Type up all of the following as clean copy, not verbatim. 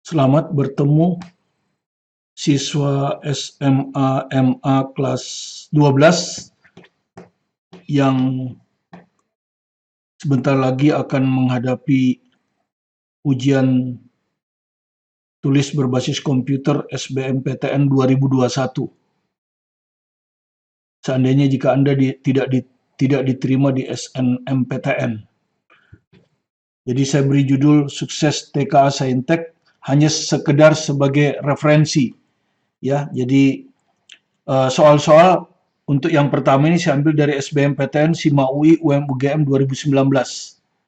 Selamat bertemu siswa SMA MA kelas 12 yang sebentar lagi akan menghadapi ujian tulis berbasis komputer SBMPTN 2021. Seandainya jika Anda tidak diterima di SNMPTN. Jadi saya beri judul Sukses TKA Saintek hanya sekedar sebagai referensi. Ya, jadi soal-soal untuk yang pertama ini saya ambil dari SBMPTN SIMA UI UM-UGM 2019.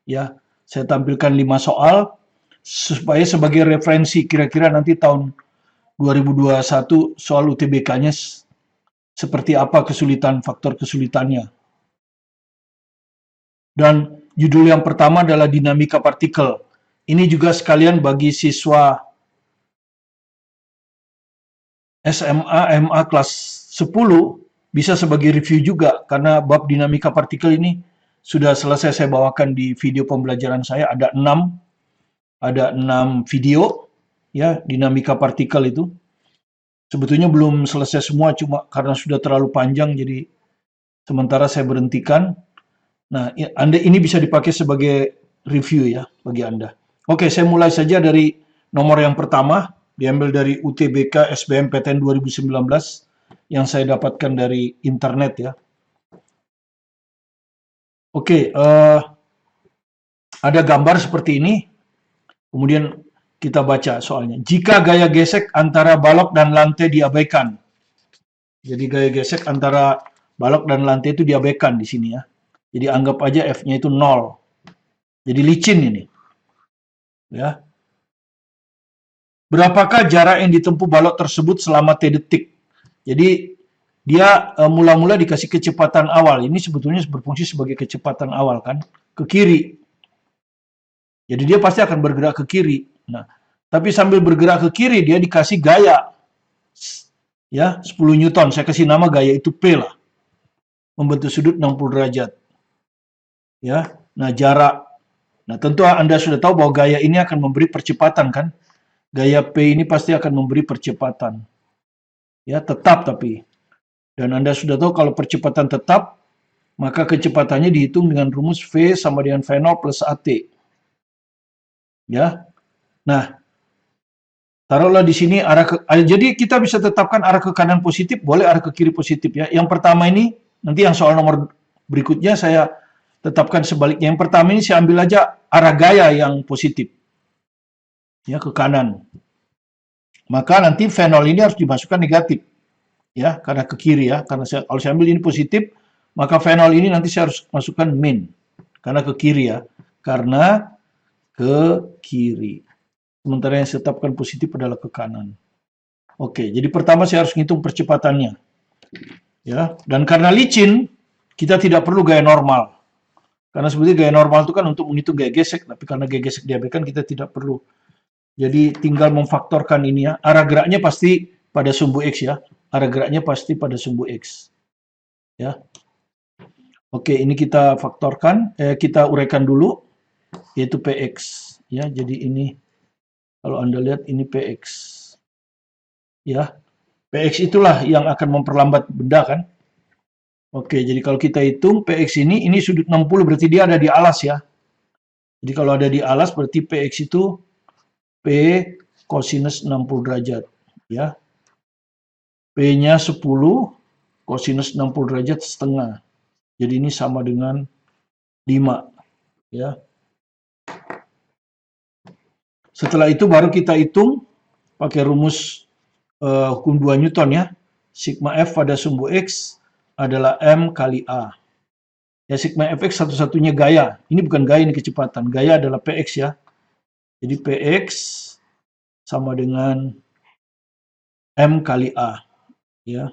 Ya, saya tampilkan 5 soal supaya sebagai referensi kira-kira nanti tahun 2021 soal UTBK-nya seperti apa kesulitan, faktor kesulitannya. Dan judul yang pertama adalah dinamika partikel. Ini juga sekalian bagi siswa SMA MA kelas 10 bisa sebagai review juga karena bab dinamika partikel ini sudah selesai saya bawakan di video pembelajaran saya, ada 6 video ya dinamika partikel itu. Sebetulnya belum selesai semua cuma karena sudah terlalu panjang jadi sementara saya berhentikan. Nah, Anda ini bisa dipakai sebagai review ya bagi Anda. Oke, saya mulai saja dari nomor yang pertama, diambil dari UTBK SBMPTN 2019 yang saya dapatkan dari internet ya. Oke, ada gambar seperti ini, kemudian kita baca soalnya. Jika gaya gesek antara balok dan lantai diabaikan, jadi gaya gesek antara balok dan lantai itu diabaikan di sini ya. Jadi anggap aja F-nya itu 0. Jadi licin ini. Ya. Berapakah jarak yang ditempuh balok tersebut selama T detik? Jadi dia mula-mula dikasih kecepatan awal. Ini sebetulnya berfungsi sebagai kecepatan awal kan, ke kiri. Jadi dia pasti akan bergerak ke kiri. Nah, tapi sambil bergerak ke kiri dia dikasih gaya. Ya, 10 Newton. Saya kasih nama gaya itu P lah. Membentuk sudut 60 derajat. Ya. Nah, jarak. Nah, tentu Anda sudah tahu bahwa gaya ini akan memberi percepatan kan? Gaya P ini pasti akan memberi percepatan. Ya, tetap tapi. Dan Anda sudah tahu kalau percepatan tetap, maka kecepatannya dihitung dengan rumus V sama dengan V0 plus AT. Ya. Nah, taruhlah di sini jadi kita bisa tetapkan arah ke kanan positif, boleh arah ke kiri positif ya. Yang pertama ini, nanti yang soal nomor berikutnya saya tetapkan sebaliknya. Yang pertama ini saya ambil aja arah gaya yang positif. Ya, ke kanan. Maka nanti V0 ini harus dimasukkan negatif. Ya, karena ke kiri ya. Karena kalau saya ambil ini positif, maka V0 ini nanti saya harus masukkan min. Karena ke kiri ya. Karena ke kiri. Sementara yang saya tetapkan positif adalah ke kanan. Oke, jadi pertama saya harus ngitung percepatannya. Ya, dan karena licin, kita tidak perlu gaya normal. Karena sebetulnya gaya normal itu kan untuk menghitung gaya gesek, tapi karena gaya gesek diabaikan kita tidak perlu. Jadi tinggal memfaktorkan ini ya. Arah geraknya pasti pada sumbu X ya. Arah geraknya pasti pada sumbu X. Ya. Oke, ini kita faktorkan, kita uraikan dulu, yaitu PX. Ya, jadi ini kalau Anda lihat ini PX. Ya, PX itulah yang akan memperlambat benda kan. Oke, jadi kalau kita hitung PX ini sudut 60 berarti dia ada di alas ya. Jadi kalau ada di alas berarti PX itu P kosinus 60 derajat. Ya. P-nya 10, kosinus 60 derajat setengah. Jadi ini sama dengan 5. Ya. Setelah itu baru kita hitung pakai rumus hukum 2 Newton ya. Sigma F pada sumbu X adalah M kali A. Ya, sigma Fx satu-satunya gaya. Ini bukan gaya, ini kecepatan. Gaya adalah Px ya. Jadi Px sama dengan M kali A. Ya.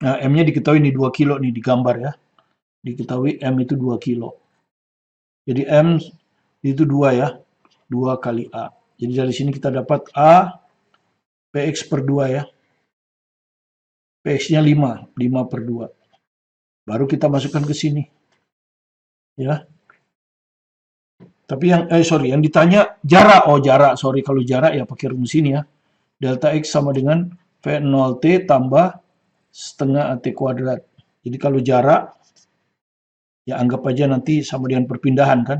Nah, M-nya diketahui nih 2 kilo nih di gambar ya. Diketahui M itu 2 kilo. Jadi M itu 2 ya. 2 kali A. Jadi dari sini kita dapat A Px per 2 ya. Px-nya 5. 5 per 2. Baru kita masukkan ke sini. Ya. Tapi yang ditanya jarak. Oh, jarak. Sorry, kalau jarak ya pakai rumus ini ya. Delta X sama dengan V0T tambah setengah AT kuadrat. Jadi kalau jarak, ya anggap aja nanti sama dengan perpindahan kan.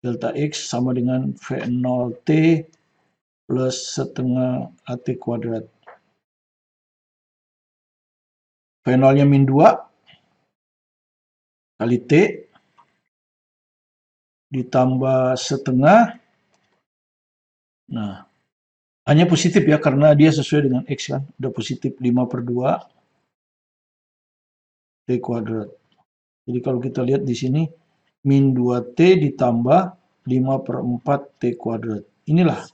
Delta X sama dengan V0T plus setengah AT kuadrat. V0-nya min 2 kali T ditambah setengah. Nah, hanya positif ya, karena dia sesuai dengan X kan. Udah positif 5/2 T kuadrat. Jadi kalau kita lihat di sini, min 2T ditambah 5/4 T kuadrat. Inilah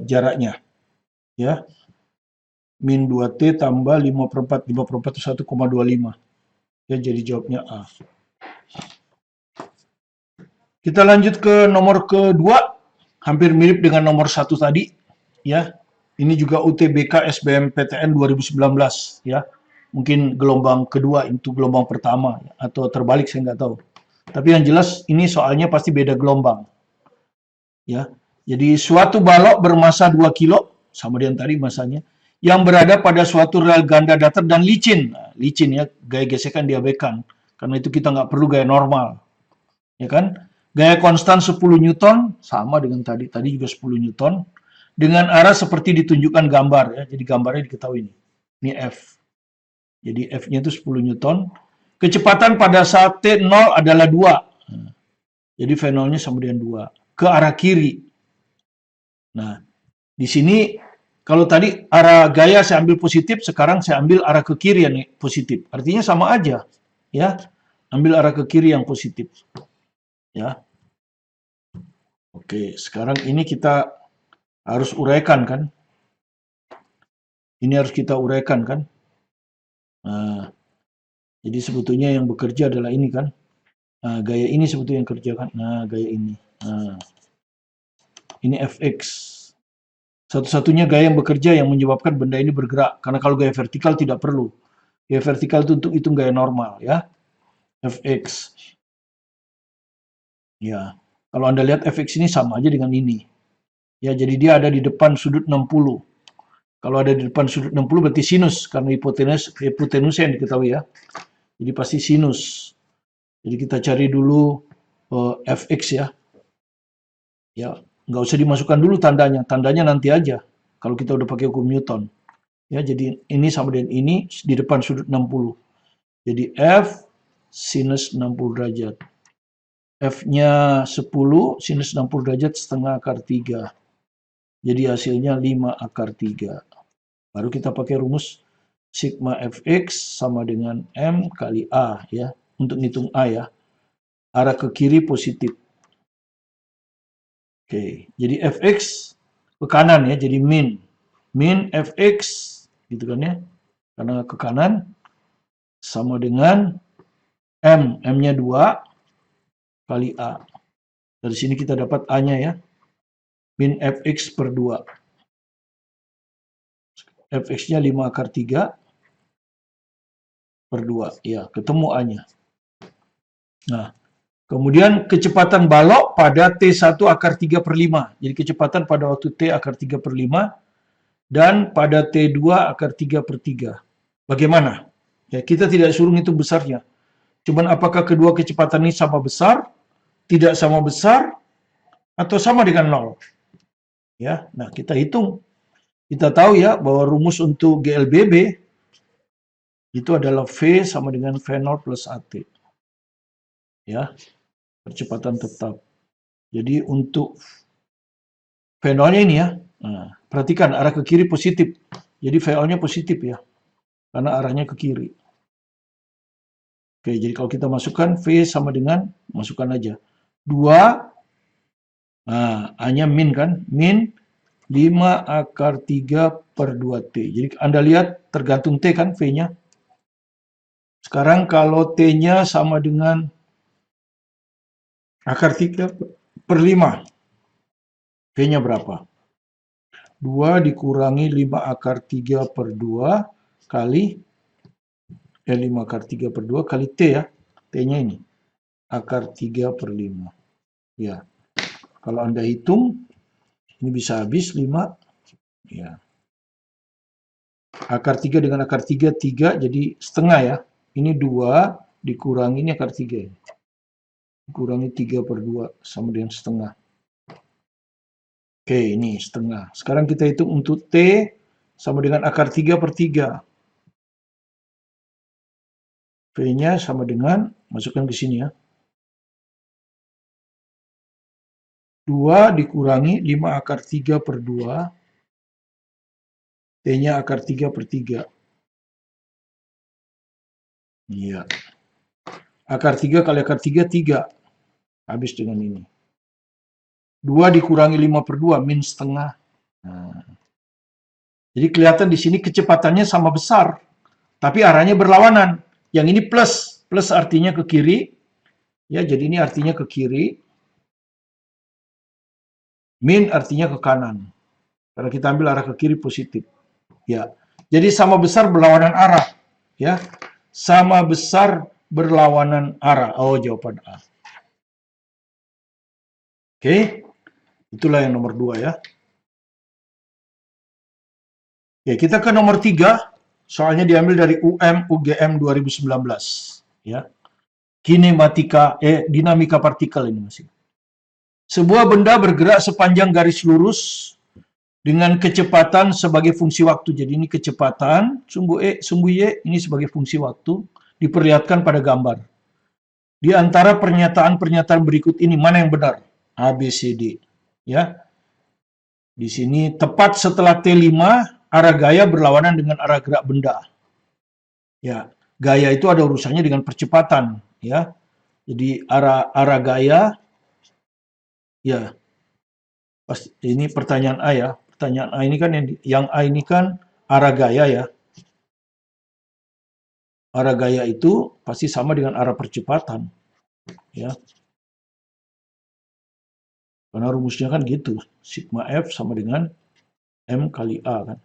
jaraknya. Ya, min 2T tambah 5/4. 5/4 itu 1,25. Ya, jadi jawabnya A. Kita lanjut ke nomor kedua, hampir mirip dengan nomor 1 tadi, ya. Ini juga UTBK SBMPTN 2019, ya. Mungkin gelombang kedua, itu gelombang pertama, atau terbalik saya nggak tahu. Tapi yang jelas ini soalnya pasti beda gelombang, ya. Jadi suatu balok bermasa 2 kilo, sama dengan tadi masanya, yang berada pada suatu rel ganda datar dan licin. Nah, licin ya, gaya gesekan diabaikan. Karena itu kita nggak perlu gaya normal, ya kan? Gaya konstan 10 Newton, sama dengan tadi juga 10 Newton, dengan arah seperti ditunjukkan gambar, ya. Jadi gambarnya diketahui ini. Ini F. Jadi F-nya itu 10 Newton. Kecepatan pada saat T0 adalah 2. Jadi V0-nya sama dengan 2. Ke arah kiri. Nah, di sini kalau tadi arah gaya saya ambil positif, sekarang saya ambil arah ke kiri yang positif. Artinya sama aja, ya. Ambil arah ke kiri yang positif. Ya. Oke, sekarang ini kita harus uraikan kan? Ini harus kita uraikan kan? Nah, jadi sebetulnya yang bekerja adalah ini kan? Nah, gaya ini sebetulnya yang kerja kan? Nah, gaya ini. Nah, ini Fx. Satu-satunya gaya yang bekerja yang menyebabkan benda ini bergerak. Karena kalau gaya vertikal tidak perlu. Gaya vertikal itu untuk hitung gaya normal ya. Fx. Ya. Kalau Anda lihat Fx ini sama aja dengan ini. Ya, jadi dia ada di depan sudut 60. Kalau ada di depan sudut 60 berarti sinus, karena hipotenusnya yang diketahui ya. Jadi pasti sinus. Jadi kita cari dulu Fx ya. Ya, nggak usah dimasukkan dulu tandanya. Tandanya nanti aja. Kalau kita udah pakai hukum Newton. Ya, jadi ini sama dengan ini di depan sudut 60. Jadi F sinus 60 derajat. F-nya 10, sinus 60 derajat setengah akar 3. Jadi hasilnya 5 akar 3. Baru kita pakai rumus sigma Fx sama dengan M kali A ya. Untuk ngitung A ya. Arah ke kiri positif. Oke, jadi Fx ke kanan ya, jadi min. Min Fx gitu kan ya. Karena ke kanan sama dengan M. M-nya 2 kali A. Dari sini kita dapat A-nya ya. Min Fx per 2. Fx-nya 5 akar 3 per 2. Ya, ketemu A-nya. Nah, kemudian kecepatan balok pada T1 akar 3 per 5. Jadi kecepatan pada waktu T akar 3 per 5 dan pada T2 akar 3 per 3. Bagaimana? Ya, kita tidak suruh ngitung besarnya. Cuman apakah kedua kecepatan ini sama besar, tidak sama besar, atau sama dengan 0? Ya, nah kita hitung. Kita tahu ya bahwa rumus untuk GLBB itu adalah V sama dengan V0 plus AT. Ya, percepatan tetap. Jadi untuk V0-nya ini ya, nah, perhatikan arah ke kiri positif. Jadi VO-nya positif ya, karena arahnya ke kiri. Oke, jadi kalau kita masukkan V sama dengan, masukkan aja 2, nah A-nya min kan, min 5 akar 3 per 2T. Jadi Anda lihat tergantung T kan V-nya. Sekarang kalau T-nya sama dengan akar 3 per 5, V-nya berapa? 2 dikurangi 5 akar 3 per 2 kali 5 akar 3 per 2 kali T ya. T-nya ini. Akar 3 per 5. Ya, kalau Anda hitung, ini bisa habis 5. Ya. Akar 3 dengan akar 3, 3 jadi setengah ya. Ini 2 dikurangi ini akar 3. Dikurangi 3/2 sama dengan setengah. Oke, ini setengah. Sekarang kita hitung untuk T sama dengan akar 3/3. V-nya sama dengan, masukkan ke sini ya. 2 dikurangi 5 akar 3/2. T-nya akar 3/3. Iya. Akar 3 kali akar 3, 3. Habis dengan ini. 2 dikurangi 5/2, min setengah. Nah. Jadi kelihatan di sini kecepatannya sama besar. Tapi arahnya berlawanan. Yang ini plus. Plus artinya ke kiri. Ya, jadi ini artinya ke kiri. Min artinya ke kanan. Karena kita ambil arah ke kiri positif. Ya. Jadi sama besar berlawanan arah. Ya. Sama besar berlawanan arah. Oh, jawaban A. Oke. Itulah yang nomor 2 ya. Ya, kita ke nomor 3. Soalnya diambil dari UGM 2019. Ya. Dinamika partikel ini masih. Sebuah benda bergerak sepanjang garis lurus dengan kecepatan sebagai fungsi waktu. Jadi ini kecepatan, sumbu E, sumbu Y, ini sebagai fungsi waktu, diperlihatkan pada gambar. Di antara pernyataan-pernyataan berikut ini, mana yang benar? A, B, C, D. Ya. Di sini, tepat setelah T5, arah gaya berlawanan dengan arah gerak benda. Ya, gaya itu ada urusannya dengan percepatan. Ya. Jadi arah gaya, ya, ini pertanyaan A ya. Pertanyaan A ini kan yang A ini kan arah gaya ya. Arah gaya itu pasti sama dengan arah percepatan. Ya. Karena rumusnya kan gitu. Sigma F sama dengan M kali A kan.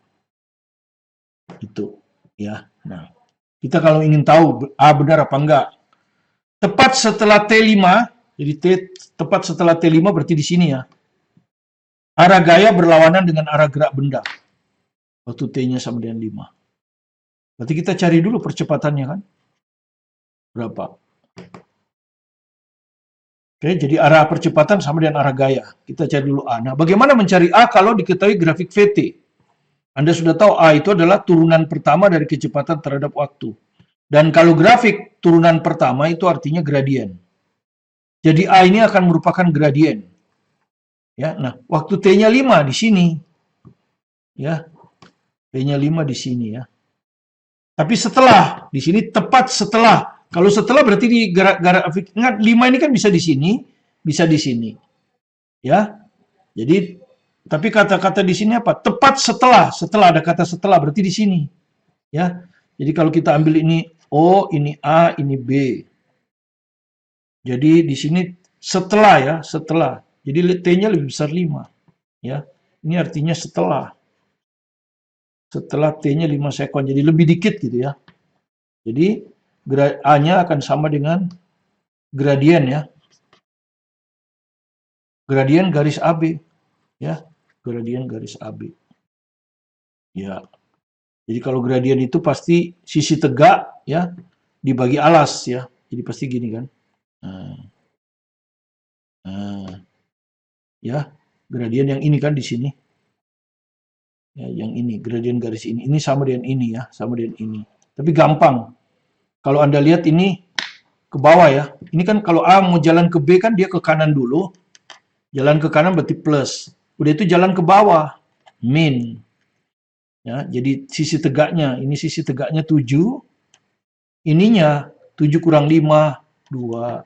Itu. Ya. Nah, kita kalau ingin tahu A benar apa enggak. Tepat setelah T5, jadi tepat setelah T5 berarti di sini ya. Arah gaya berlawanan dengan arah gerak benda. Waktu T-nya sama dengan 5. Berarti kita cari dulu percepatannya kan. Berapa? Oke, jadi arah percepatan sama dengan arah gaya. Kita cari dulu A. Nah, bagaimana mencari A kalau diketahui grafik VT? Anda sudah tahu A itu adalah turunan pertama dari kecepatan terhadap waktu. Dan kalau grafik turunan pertama itu artinya gradien. Jadi A ini akan merupakan gradien. Ya, nah, waktu T-nya 5 di sini. Ya. T-nya 5 di sini ya. Tapi setelah, di sini tepat setelah. Kalau setelah berarti di grafik, ingat 5 ini kan bisa di sini, bisa di sini. Ya. Jadi, tapi kata-kata di sini apa? Tepat setelah ada kata setelah, berarti di sini. Ya. Jadi kalau kita ambil ini O, ini A, ini B. Jadi di sini setelah ya, setelah. Jadi T-nya lebih besar 5. Ya. Ini artinya setelah. Setelah T-nya 5 sekon, jadi lebih dikit gitu ya. Jadi A-nya akan sama dengan gradien ya. Gradien garis AB. Ya, gradien garis AB. Ya. Jadi kalau gradien itu pasti sisi tegak ya dibagi alas ya. Jadi pasti gini kan. Ya, gradien yang ini kan di sini. Ya, yang ini, gradien garis ini sama dengan ini ya, sama dengan ini. Tapi gampang. Kalau Anda lihat ini ke bawah ya. Ini kan kalau A mau jalan ke B kan dia ke kanan dulu. Jalan ke kanan berarti plus. Udah itu jalan ke bawah, min. Ya, jadi sisi tegaknya, ini sisi tegaknya 7. Ininya 7 kurang 5, 2.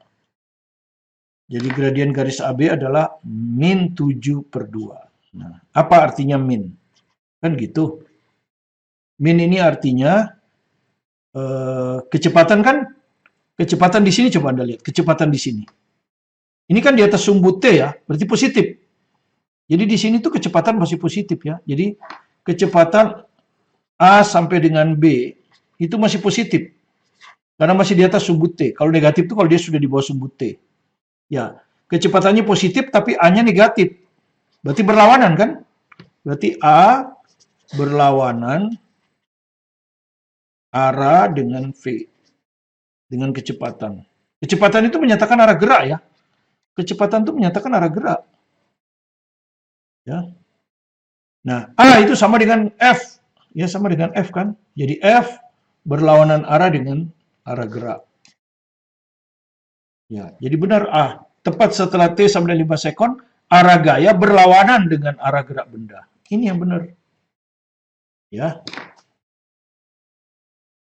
Jadi gradien garis AB adalah min 7/2. Nah, apa artinya min? Kan gitu. Min ini artinya kecepatan kan? Kecepatan di sini coba Anda lihat, kecepatan di sini. Ini kan di atas sumbu T ya, berarti positif. Jadi di sini tuh kecepatan masih positif ya. Jadi kecepatan A sampai dengan B itu masih positif. Karena masih di atas sumbu T. Kalau negatif itu kalau dia sudah di bawah sumbu T. Ya. Kecepatannya positif tapi A-nya negatif. Berarti berlawanan kan? Berarti A berlawanan arah dengan V. Dengan kecepatan. Kecepatan itu menyatakan arah gerak ya. Kecepatan itu menyatakan arah gerak. Ya. Nah, A itu sama dengan F. Ya, sama dengan F kan. Jadi F berlawanan arah dengan arah gerak. Ya, jadi benar A. Tepat setelah T sama dengan 5 sekon, arah gaya berlawanan dengan arah gerak benda. Ini yang benar. Ya.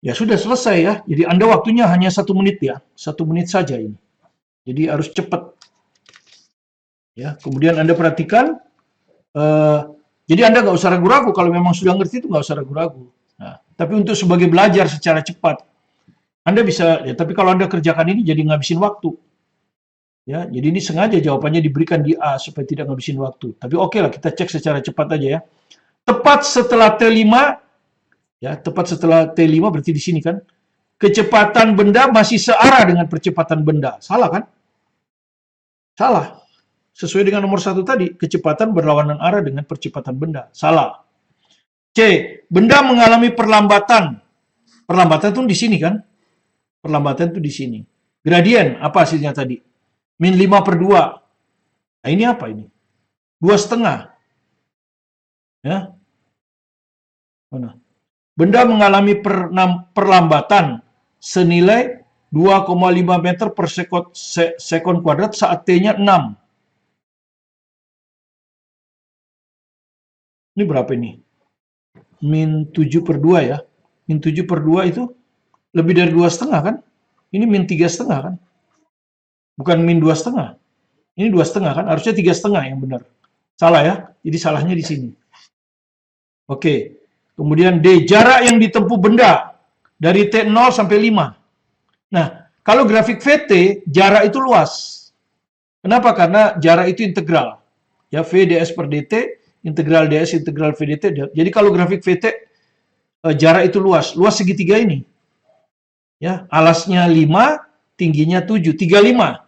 Ya sudah selesai ya. Jadi Anda waktunya hanya 1 menit ya. 1 menit saja ini. Jadi harus cepat. Ya. Kemudian Anda perhatikan, jadi Anda nggak usah ragu-ragu. Kalau memang sudah ngerti itu nggak usah ragu-ragu. Nah, tapi untuk sebagai belajar secara cepat, Anda bisa, ya, tapi kalau Anda kerjakan ini jadi ngabisin waktu. Ya, jadi ini sengaja jawabannya diberikan di A supaya tidak ngabisin waktu. Tapi oke lah, kita cek secara cepat aja ya. Tepat setelah T5, ya, tepat setelah T5 berarti di sini kan, kecepatan benda masih searah dengan percepatan benda. Salah kan? Salah. Sesuai dengan nomor 1 tadi, kecepatan berlawanan arah dengan percepatan benda. Salah. C. Benda mengalami perlambatan. Perlambatan itu di sini kan? Perlambatan itu di sini. Gradien, apa hasilnya tadi? Min 5/2. Nah, ini apa ini? 2,5. Ya. Mana? Benda mengalami perlambatan senilai 2,5 meter per sekon kuadrat saat T-nya 6. Ini berapa ini? Min 7/2 ya. Min 7/2 itu lebih dari 2,5 kan? Ini min 3,5 kan? Bukan min 2,5. Ini 2,5 kan? Harusnya 3,5 yang benar. Salah ya? Jadi salahnya di sini. Oke. Kemudian D. Jarak yang ditempuh benda dari T0 sampai 5. Nah, kalau grafik VT, jarak itu luas. Kenapa? Karena jarak itu integral. Ya, V ds per dt, integral ds, integral V dt. Jadi kalau grafik VT, jarak itu luas. Luas segitiga ini. Ya, alasnya 5, tingginya 7. 35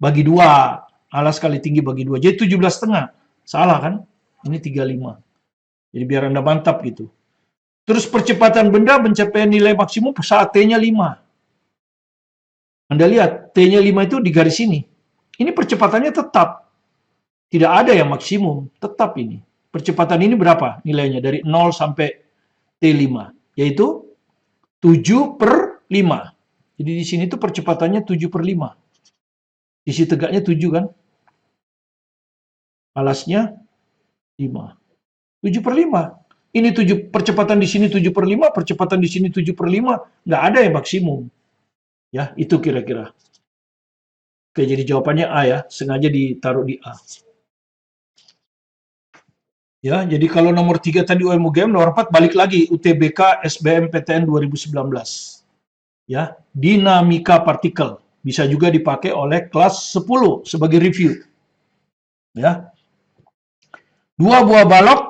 bagi 2. Alas kali tinggi bagi 2. Jadi 17,5. Salah kan? Ini 35. Jadi biar Anda mantap gitu. Terus percepatan benda mencapai nilai maksimum saat T-nya 5. Anda lihat, T-nya 5 itu di garis ini. Ini percepatannya tetap. Tidak ada yang maksimum. Tetap ini. Percepatan ini berapa nilainya? Dari 0 sampai T5. Yaitu 7/5. Jadi di sini tuh percepatannya 7/5. Sisi tegaknya 7 kan? Alasnya 5. 7/5. Ini 7, percepatan di sini 7/5, percepatan di sini 7/5, nggak ada yang maksimum. Ya, itu kira-kira. Oke, jadi jawabannya A ya, sengaja ditaruh di A. Ya, jadi kalau nomor 3 tadi UM-UGM, nomor 4 balik lagi UTBK SBMPTN 2019. Ya, dinamika partikel. Bisa juga dipakai oleh kelas 10 sebagai review. Ya. 2 buah balok.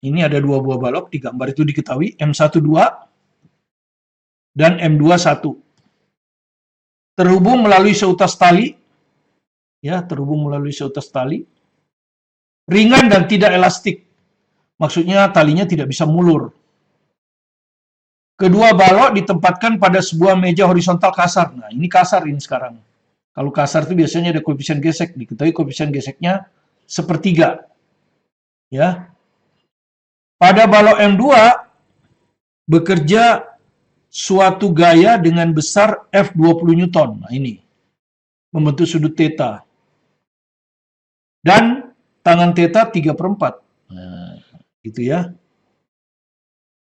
Ini ada 2 buah balok, di gambar itu diketahui, M12 dan M21. Terhubung melalui seutas tali, ya, terhubung melalui seutas tali, ringan dan tidak elastik. Maksudnya talinya tidak bisa mulur. Kedua balok ditempatkan pada sebuah meja horizontal kasar. Nah, ini kasar ini sekarang. Kalau kasar itu biasanya ada koefisien gesek, diketahui koefisien geseknya 1/3. Ya. Pada balok M2 bekerja suatu gaya dengan besar F20 Newton. Nah, ini membentuk sudut theta. Dan tangan theta 3/4. Nah, gitu ya.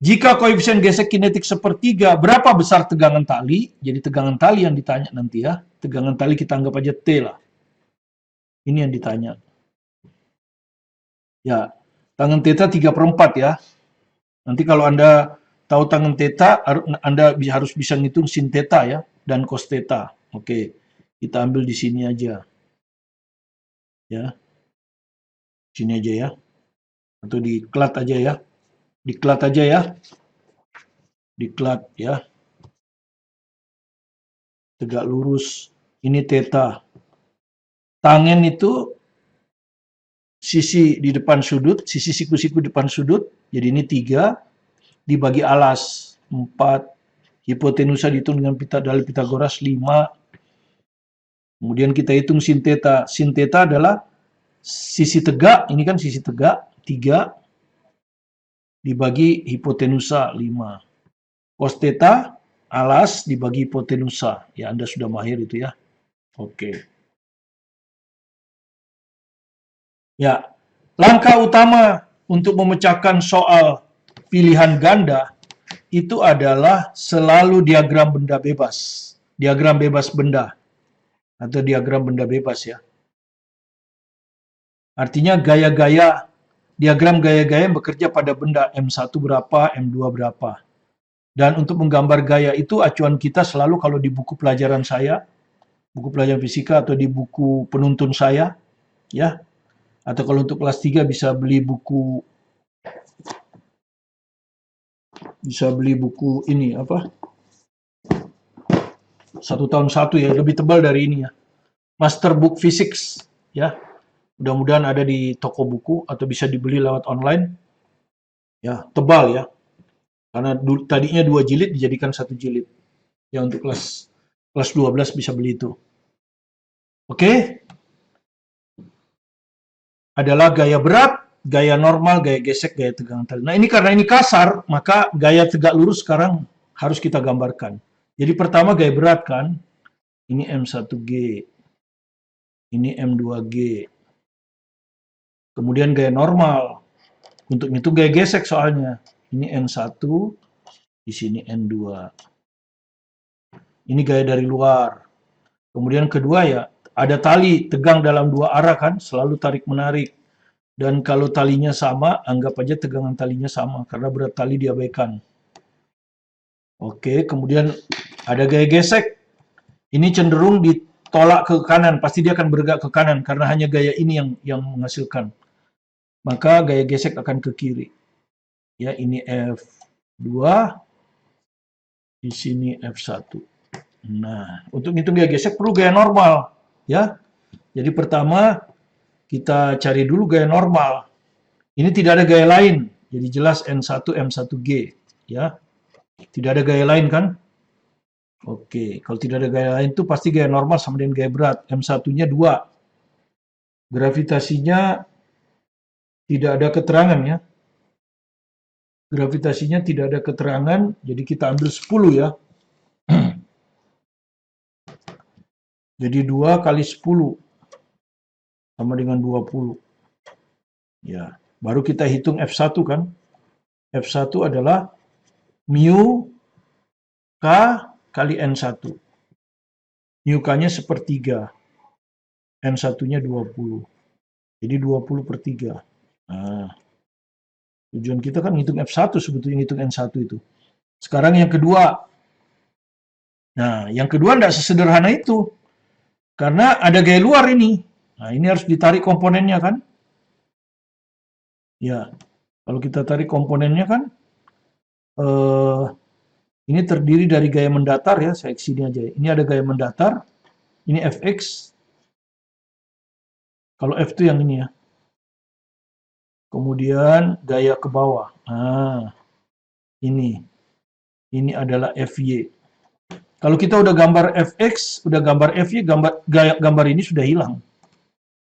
Jika koefisien gesek kinetik 1/3, berapa besar tegangan tali? Jadi tegangan tali yang ditanya nanti ya. Tegangan tali kita anggap aja T lah. Ini yang ditanya. Ya, tangan theta 3/4 ya. Nanti kalau Anda tahu tangan theta, Anda harus bisa ngitung sin theta ya, dan cos theta. Oke, kita ambil di sini aja. Ya, sini aja ya. Atau diklat aja ya. Diklat aja ya. Diklat ya. Tegak lurus. Ini theta. tangen itu sisi di depan sudut, sisi siku-siku depan sudut, jadi ini 3, dibagi alas 4, hipotenusa dihitung dengan dalil Pitagoras 5, kemudian kita hitung sin theta. Sin theta adalah sisi tegak, ini kan sisi tegak, 3, dibagi hipotenusa 5. Cos theta, alas, dibagi hipotenusa. Ya, Anda sudah mahir itu ya. Oke. Ya, langkah utama untuk memecahkan soal pilihan ganda itu adalah selalu diagram benda bebas. Diagram bebas benda. Atau diagram benda bebas ya. Artinya diagram gaya-gaya yang bekerja pada benda M1 berapa, M2 berapa. Dan untuk menggambar gaya itu acuan kita selalu kalau di buku pelajaran saya, buku pelajaran fisika atau di buku penuntun saya, ya. Atau kalau untuk kelas 3 bisa beli buku ini apa? 1 tahun 1 ya, lebih tebal dari ini ya. Master Book Physics ya. Mudah-mudahan ada di toko buku atau bisa dibeli lewat online. Ya, tebal ya. Karena tadinya 2 jilid dijadikan 1 jilid. Ya untuk kelas 12 bisa beli itu. Oke? Adalah gaya berat, gaya normal, gaya gesek, gaya tegangan tali. Nah, ini karena ini kasar, maka gaya tegak lurus sekarang harus kita gambarkan. Jadi pertama gaya berat kan, ini M1G, ini M2G. Kemudian gaya normal, untuk itu gaya gesek soalnya. Ini N1, di sini N2. Ini gaya dari luar. Kemudian kedua ya, ada tali tegang dalam 2 arah kan, selalu tarik-menarik. Dan kalau talinya sama, anggap aja tegangan talinya sama, karena berat tali diabaikan. Oke, kemudian ada gaya gesek. Ini cenderung ditolak ke kanan, pasti dia akan bergerak ke kanan, karena hanya gaya ini yang menghasilkan. Maka gaya gesek akan ke kiri. Ya, ini F2, di sini F1. Nah, untuk ngitung gaya gesek perlu gaya normal, ya. Jadi pertama kita cari dulu gaya normal. Ini tidak ada gaya lain, jadi jelas N1 M1G, ya. Tidak ada gaya lain kan? Oke, kalau tidak ada gaya lain itu pasti gaya normal sama dengan gaya berat. M1-nya 2. Gravitasinya tidak ada keterangan ya. Gravitasinya tidak ada keterangan, jadi kita ambil 10 ya. Jadi 2 kali 10 sama dengan 20. Ya, baru kita hitung F1 kan. F1 adalah mu K kali N1. Mu K-nya 1/3. N1-nya 20. Jadi 20 per 3. Nah, tujuan kita kan ngitung F1 sebetulnya, ngitung N1 itu. Sekarang yang kedua. Nah, yang kedua tidak sesederhana itu. Karena ada gaya luar ini. Nah, ini harus ditarik komponennya kan. Ya, kalau kita tarik komponennya kan, ini terdiri dari gaya mendatar ya, saya sini aja. Ini ada gaya mendatar, ini Fx. Kalau F itu yang ini ya. Kemudian gaya ke bawah. Nah, ini adalah Fy. Kalau kita udah gambar Fx, udah gambar Fy, gambar ini sudah hilang.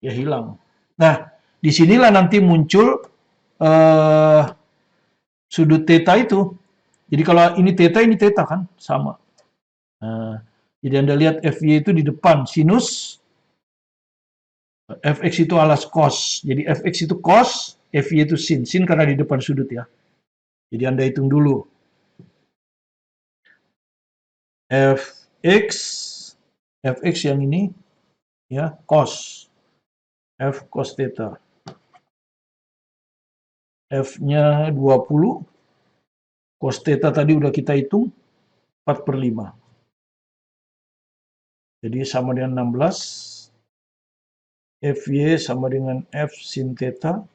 Ya hilang. Nah, disinilah nanti muncul sudut theta itu. Jadi kalau ini theta kan sama. Nah, jadi Anda lihat Fy itu di depan sinus, Fx itu alas cos. Jadi Fx itu cos, Fy itu sin. Sin karena di depan sudut ya. Jadi Anda hitung dulu. Fx yang ini ya cos. F cos theta. F-nya 20. Cos theta tadi udah kita hitung 4/5. Jadi sama dengan 16. Fy sama dengan F sin theta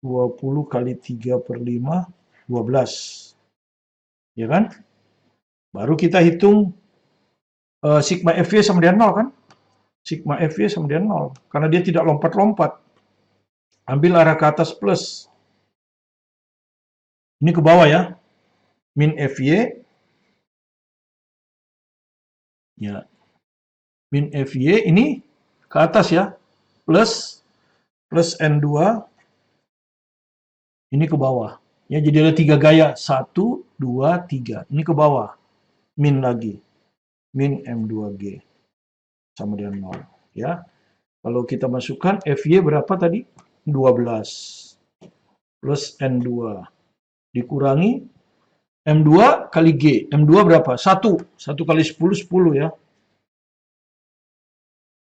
20 kali 3/5, 12. Ya kan? Baru kita hitung sigma Fy sama dengan 0 kan? Sigma FY sama dengan 0. Karena dia tidak lompat-lompat. Ambil arah ke atas plus. Ini ke bawah ya. Min FY. Ya. Min FY ini ke atas ya. Plus N2. Ini ke bawah. Ya, jadi ada 3 gaya. 1, 2, 3. Ini ke bawah. Min lagi. Min M2G. Sama dengan 0. Ya. Kalau kita masukkan FY berapa tadi? 12. Plus N2. Dikurangi M2 kali G. M2 berapa? 1. 1 kali 10, 10 ya.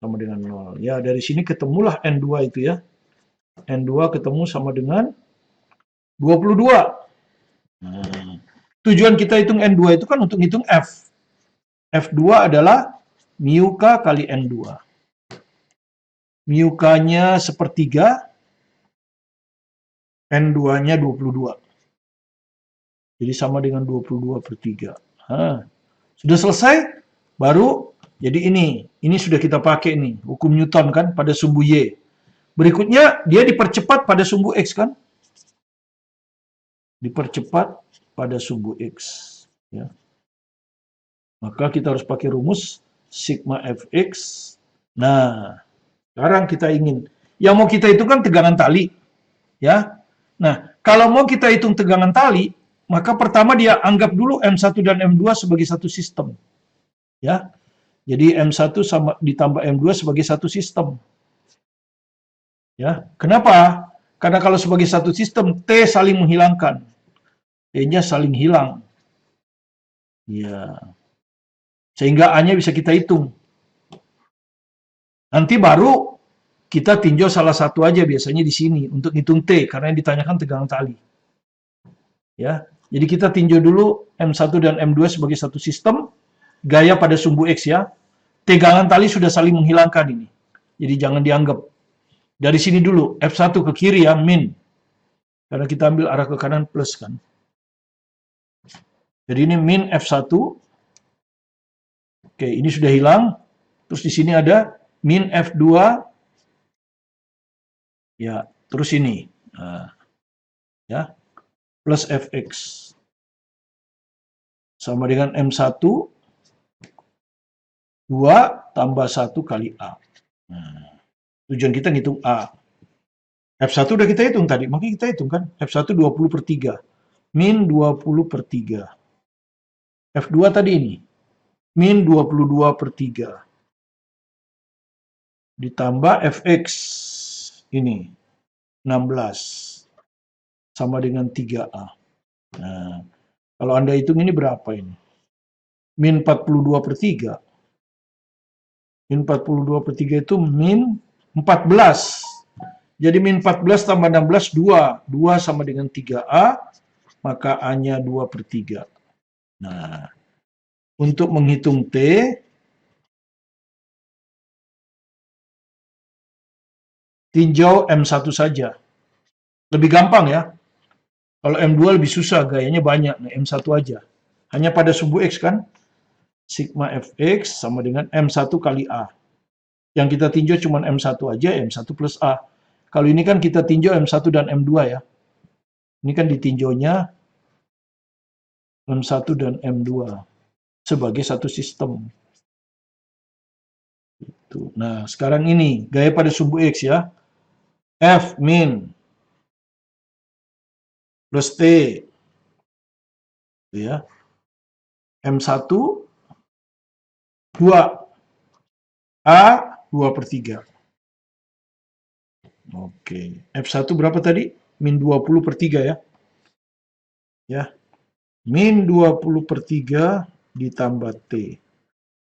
Sama dengan 0. Ya, dari sini ketemulah N2 itu ya. N2 ketemu sama dengan 22. Nah, tujuan kita hitung N2 itu kan untuk hitung F. F2 adalah mu K kali N2. Mu K-nya sepertiga, N2-nya 22. Jadi sama dengan 22 per 3. Nah, sudah selesai, baru jadi ini sudah kita pakai nih, hukum Newton kan pada sumbu Y. Berikutnya dia dipercepat pada sumbu X kan? Dipercepat pada sumbu X. Ya. Maka kita harus pakai rumus sigma Fx. Nah, sekarang kita ingin, yang mau kita hitung kan tegangan tali. Ya. Nah, kalau mau kita hitung tegangan tali, maka pertama dia anggap dulu M1 dan M2 sebagai satu sistem. Ya. Jadi M1 sama ditambah M2 sebagai satu sistem. Ya. Kenapa? Karena kalau sebagai satu sistem, T saling menghilangkan. T-nya saling hilang. Ya. Sehingga A-nya bisa kita hitung. Nanti baru kita tinjau salah satu aja biasanya di sini untuk hitung T, karena yang ditanyakan tegangan tali. Ya. Jadi kita tinjau dulu M1 dan M2 sebagai satu sistem, gaya pada sumbu X ya. Tegangan tali sudah saling menghilangkan ini. Jadi jangan dianggap. Dari sini dulu, F1 ke kiri ya, min. Karena kita ambil arah ke kanan plus kan. Jadi ini min F1. Oke, ini sudah hilang. Terus di sini ada min F2. Ya, terus ini. Nah, ya, plus Fx. Sama dengan M1. 2 tambah 1 kali A. Nah, tujuan kita ngitung A. F1 udah kita hitung tadi, makanya kita hitung kan. F1 20 per 3. Min 20 per 3. F2 tadi ini. Min 22 per 3. Ditambah Fx. Ini. 16. Sama dengan 3A. Nah, kalau Anda hitung ini berapa ini? Min 42 per 3. Min 42 per 3 itu min 14. Jadi min 14 tambah 16, 2. 2 sama dengan 3A, maka A-nya 2 per 3. Nah, untuk menghitung T, tinjau M1 saja. Lebih gampang ya. Kalau M2 lebih susah, gayanya banyak. Nah, M1 aja. Hanya pada sumbu X kan? Sigma Fx sama dengan M1 kali A. Yang kita tinjau cuma M1 aja, M1 plus A. Kalau ini kan kita tinjau M1 dan M2 ya. Ini kan ditinjaunya M1 dan M2 sebagai satu sistem. Nah, sekarang ini gaya pada sumbu X ya. F min plus T. Ya. M1 2. A 2 per 3. Oke. F1 berapa tadi? Min 20 per 3 ya. Ya. Min 20 per 3 ditambah T.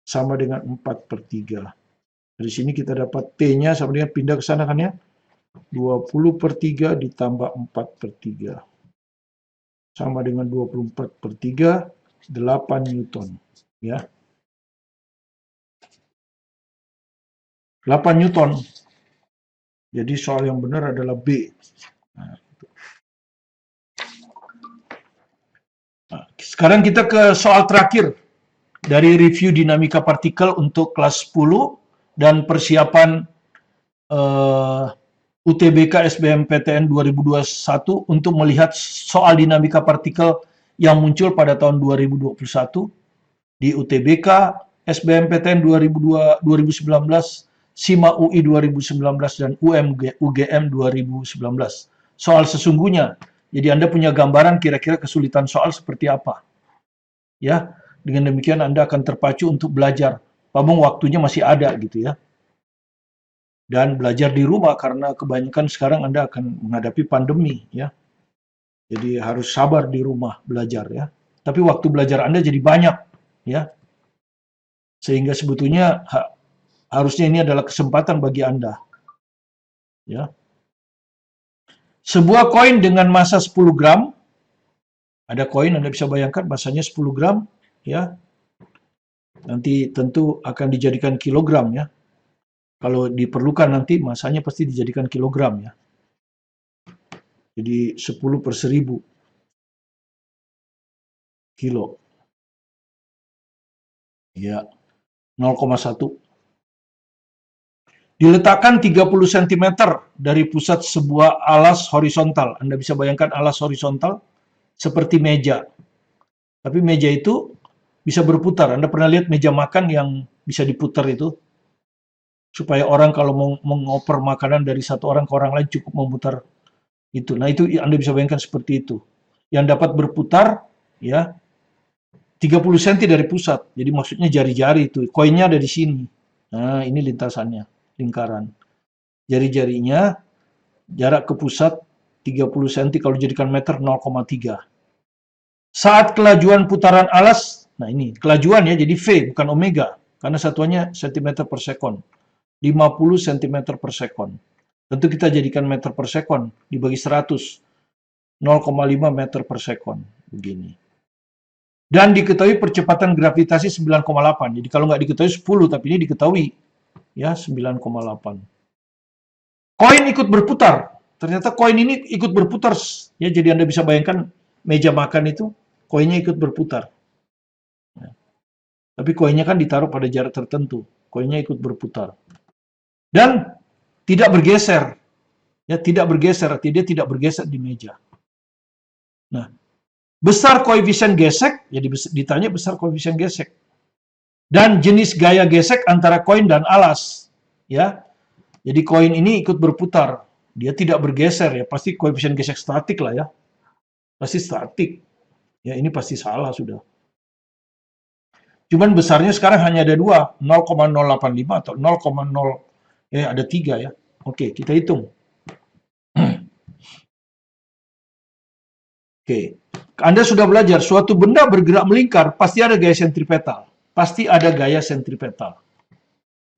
Sama dengan 4 per 3. Dari sini kita dapat T-nya sama dengan pindah ke sana kan ya. 20 per 3 ditambah 4 per 3. Sama dengan 24 per 3, 8 Newton. Ya. 8 Newton. Jadi soal yang benar adalah B. Nah, sekarang kita ke soal terakhir dari review dinamika partikel untuk kelas 10 dan persiapan UTBK SBMPTN 2021 untuk melihat soal dinamika partikel yang muncul pada tahun 2021 di UTBK SBMPTN 2019, SIMA UI 2019 dan UGM 2019. Soal sesungguhnya. Jadi Anda punya gambaran kira-kira kesulitan soal seperti apa. Ya, dengan demikian Anda akan terpacu untuk belajar. Pamong waktunya masih ada gitu ya. Dan belajar di rumah karena kebanyakan sekarang Anda akan menghadapi pandemi ya. Jadi harus sabar di rumah belajar ya. Tapi waktu belajar Anda jadi banyak ya. Sehingga sebetulnya harusnya ini adalah kesempatan bagi Anda. Ya. Sebuah koin dengan massa 10 gram, ada koin Anda bisa bayangkan massanya 10 gram ya. Nanti tentu akan dijadikan kilogram ya. Kalau diperlukan nanti masanya pasti dijadikan kilogram ya. Jadi 10 per 1000 kilo. Ya, 0,1. Diletakkan 30 cm dari pusat sebuah alas horizontal. Anda bisa bayangkan alas horizontal seperti meja. Tapi meja itu bisa berputar. Anda pernah lihat meja makan yang bisa diputar itu? Supaya orang kalau mau mengoper makanan dari satu orang ke orang lain cukup memutar itu. Nah, itu Anda bisa bayangkan seperti itu. Yang dapat berputar ya 30 cm dari pusat. Jadi maksudnya jari-jari itu. Koinnya ada di sini. Nah, ini lintasannya, lingkaran. Jari-jarinya jarak ke pusat 30 cm kalau dijadikan meter 0,3. Saat kelajuan putaran alas, nah ini kelajuan ya, jadi V bukan omega. Karena satuannya cm per sekon. 50 cm per sekon. Tentu kita jadikan meter per sekon dibagi 100. 0,5 meter per sekon. Begini. Dan diketahui percepatan gravitasi 9,8. Jadi kalau nggak diketahui 10, tapi ini diketahui. Ya, 9,8. Koin ikut berputar. Ternyata koin ini ikut berputar. Ya, jadi Anda bisa bayangkan meja makan itu, koinnya ikut berputar. Ya. Tapi koinnya kan ditaruh pada jarak tertentu. Koinnya ikut berputar. Dan tidak bergeser. Ya, tidak bergeser. Artinya dia tidak bergeser di meja. Nah, besar koefisien gesek, jadi ditanya besar koefisien gesek. Dan jenis gaya gesek antara koin dan alas. Ya. Jadi koin ini ikut berputar. Dia tidak bergeser ya, pasti koefisien gesek statik lah ya. Pasti statik. Ya, ini pasti salah sudah. Cuman besarnya sekarang hanya ada 2, 0,085 atau 0,0 ada 3 ya. Oke, kita hitung. Oke. Anda sudah belajar, suatu benda bergerak melingkar, pasti ada gaya sentripetal. Pasti ada gaya sentripetal.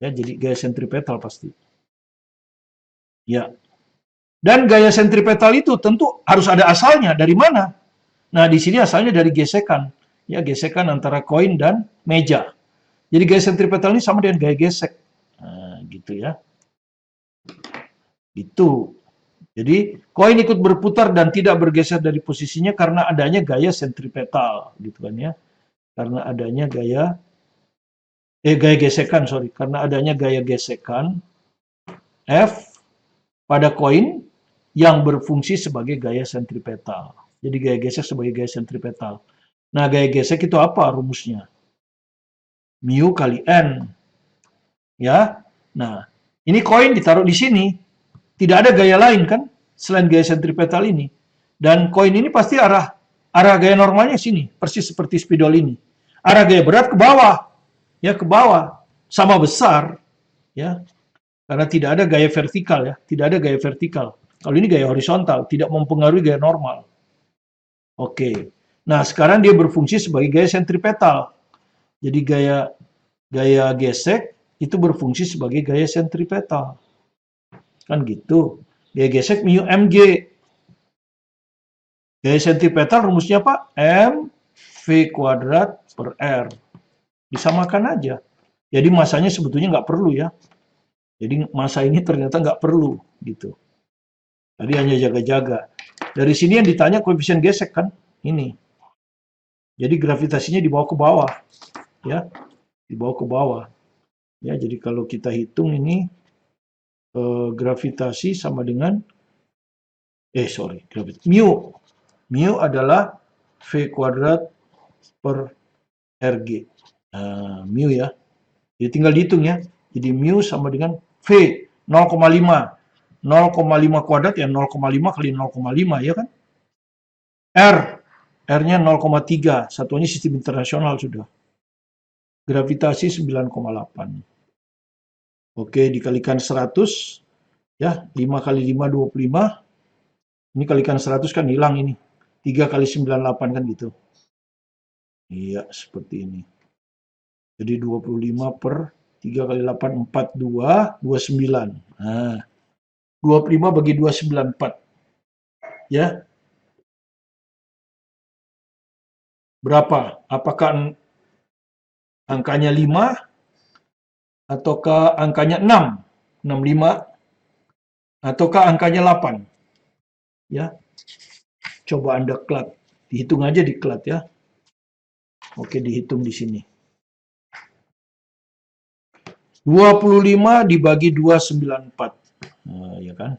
Ya, jadi gaya sentripetal pasti. Ya. Dan gaya sentripetal itu tentu harus ada asalnya. Dari mana? Nah, di sini asalnya dari gesekan. Ya, gesekan antara koin dan meja. Jadi gaya sentripetal ini sama dengan gaya gesek. Nah, gitu ya. Itu. Jadi, koin ikut berputar dan tidak bergeser dari posisinya karena adanya gaya sentripetal, gitu kan ya. Karena adanya gaya gesekan, sorry. Karena adanya gaya gesekan F pada koin yang berfungsi sebagai gaya sentripetal. Jadi gaya gesek sebagai gaya sentripetal. Nah, gaya gesek itu apa rumusnya? Mu kali N. Ya. Nah, ini koin ditaruh di sini. Tidak ada gaya lain kan selain gaya sentripetal ini. Dan koin ini pasti arah gaya normalnya sini, persis seperti spidol ini. Arah gaya berat ke bawah. Ya, ke bawah. Sama besar, ya. Karena tidak ada gaya vertikal ya, tidak ada gaya vertikal. Kalau ini gaya horizontal, tidak mempengaruhi gaya normal. Oke. Nah, sekarang dia berfungsi sebagai gaya sentripetal. Jadi gaya gesek itu berfungsi sebagai gaya sentripetal. Kan gitu. Gaya gesek mu mg. Gaya sentripetal rumusnya apa? mv kuadrat per r. Disamakan aja. Jadi masanya sebetulnya nggak perlu ya. Jadi masa ini ternyata nggak perlu gitu. Tadi hanya jaga-jaga. Dari sini yang ditanya koefisien gesek kan? Ini. Jadi gravitasinya dibawa ke bawah. Ya. Dibawa ke bawah. Ya, jadi kalau kita hitung ini gravitasi sama dengan mu. Mu adalah V kuadrat per Rg. Mu ya. Jadi tinggal dihitung ya. Jadi mu sama dengan V 0,5. 0,5 kuadrat ya 0,5 kali 0,5 ya kan? R-nya 0,3. Satuannya sistem internasional sudah. Gravitasi 9,8. Oke, dikalikan 100 ya, 5 kali 5 25. Ini kalikan 100 kan hilang ini. 3 kali 98 kan gitu. Iya, seperti ini. Jadi 25 per 3 kali 8, 42, 29. Nah, 25 bagi 29, 4. Ya. Berapa? Apakah angkanya 5 ataukah angkanya 6? 65 ataukah angkanya 8? Ya. Coba Anda klat. Dihitung aja di klat ya. Oke, dihitung di sini. 25 dibagi 294. Nah, ya kan?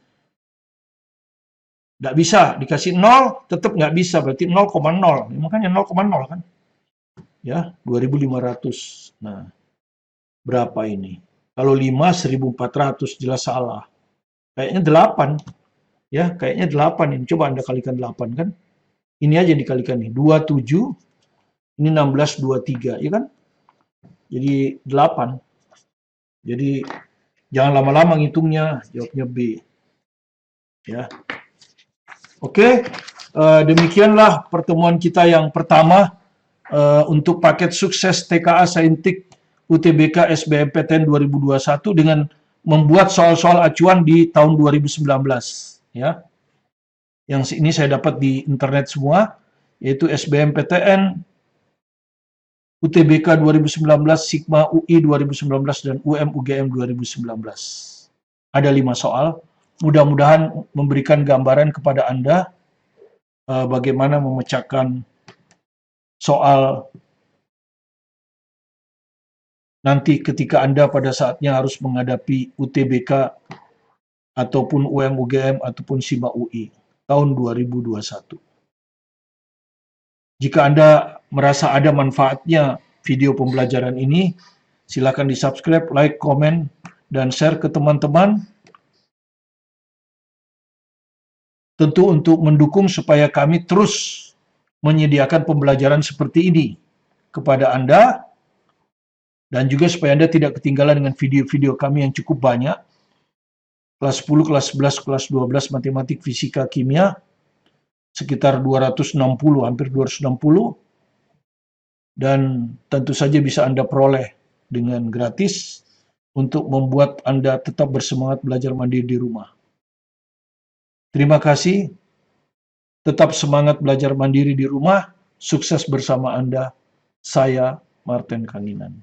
Nggak bisa, dikasih 0, tetap nggak bisa, berarti 0,0. Makanya 0,0 kan? Ya, 2500. Nah, berapa ini? Kalau 5, 1400, jelas salah. Kayaknya 8. Ya, kayaknya 8 ini. Coba Anda kalikan 8 kan? Ini aja dikalikan nih. 27, ini 16, 23, ya kan? Jadi 8. Jadi jangan lama-lama ngitungnya, jawabnya B. Ya. Oke, demikianlah pertemuan kita yang pertama untuk paket sukses TKA Saintik UTBK SBMPTN 2021 dengan membuat soal-soal acuan di tahun 2019. Ya. Yang ini saya dapat di internet semua, yaitu SBMPTN UTBK 2019, Sigma UI 2019, dan UM-UGM 2019. Ada 5 soal. Mudah-mudahan memberikan gambaran kepada Anda bagaimana memecahkan soal nanti ketika Anda pada saatnya harus menghadapi UTBK ataupun UM-UGM ataupun Sigma UI tahun 2021. Jika Anda merasa ada manfaatnya video pembelajaran ini, silakan di-subscribe, like, komen, dan share ke teman-teman. Tentu untuk mendukung supaya kami terus menyediakan pembelajaran seperti ini kepada Anda, dan juga supaya Anda tidak ketinggalan dengan video-video kami yang cukup banyak. Kelas 10, kelas 11, kelas 12, matematik, fisika, kimia, sekitar 260, hampir 260. Dan tentu saja bisa Anda peroleh dengan gratis untuk membuat Anda tetap bersemangat belajar mandiri di rumah. Terima kasih. Tetap semangat belajar mandiri di rumah. Sukses bersama Anda. Saya Martin Kaninan.